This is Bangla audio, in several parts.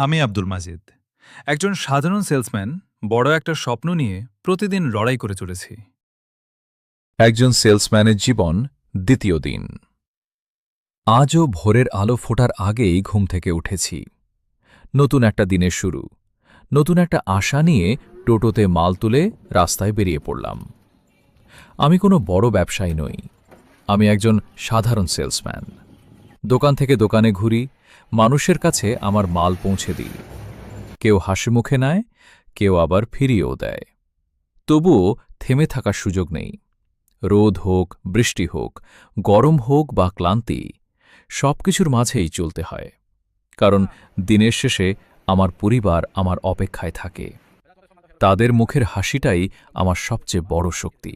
আমি আব্দুল মাজিদ। একজন সাধারণ সেলসম্যান, বড় একটা স্বপ্ন নিয়ে প্রতিদিন লড়াই করে চলেছি। একজন সেলসম্যানের জীবন দ্বিতীয় দিন। আজও ভোরের আলো ফোটার আগেই ঘুম থেকে উঠেছি। নতুন একটা দিনের শুরু, নতুন একটা আশা নিয়ে টোটোতে মাল তুলে রাস্তায় বেরিয়ে পড়লাম। আমি কোনো বড় ব্যবসায়ী নই, আমি একজন সাধারণ সেলসম্যান। দোকান থেকে দোকানে ঘুরি, মানুষের কাছে আমার মাল পৌঁছে দিই। কেউ হাসি মুখে নেয়, কেউ আবার ফিরিয়েও দেয়। তবুও থেমে থাকার সুযোগ নেই। রোদ হোক, বৃষ্টি হোক, গরম হোক বা ক্লান্তি, সবকিছুর মাঝেই চলতে হয়। কারণ দিনের শেষে আমার পরিবার আমার অপেক্ষায় থাকে। তাদের মুখের হাসিটাই আমার সবচেয়ে বড় শক্তি।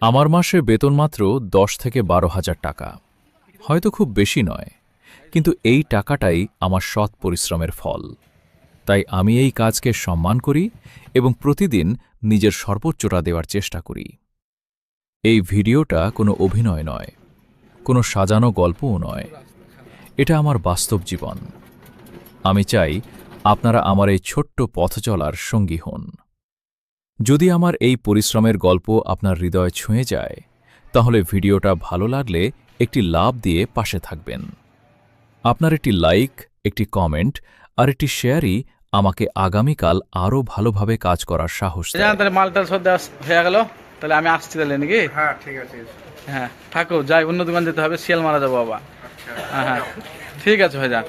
আমার মাসে বেতন মাত্র 10 থেকে 12,000 টাকা। হয়তো খুব বেশি নয়, কিন্তু এই টাকাটাই আমার সৎ পরিশ্রমের ফল। তাই আমি এই কাজকে সম্মান করি এবং প্রতিদিন নিজের সর্বোচ্চটা দেওয়ার চেষ্টা করি। এই ভিডিওটা কোনো অভিনয় নয়, কোনো সাজানো গল্পও নয়। এটা আমার বাস্তব জীবন। আমি চাই আপনারা আমার এই ছোট্ট পথ চলার সঙ্গী হন। যদি আমার এই পরিশ্রমের গল্প আপনার হৃদয় ছুঁয়ে যায়, তাহলে ভিডিওটা ভালো লাগলে একটি লাভ দিয়ে পাশে থাকবেন। আপনার একটি লাইক, একটি কমেন্ট আর একটি শেয়ারই আমাকে আগামীকাল আরও ভালোভাবে কাজ করার সাহস দেয়। তাহলে মালটা সদ্য হয়ে গেল, তাহলে আমি আসছি তাহলে নাকি? হ্যাঁ ঠিক আছে। হ্যাঁ থাকো, যাই, অন্য দোকান যেতে হবে, শিয়াল মারা যাবো বাবা। হ্যাঁ হ্যাঁ ঠিক আছে ভাইজান।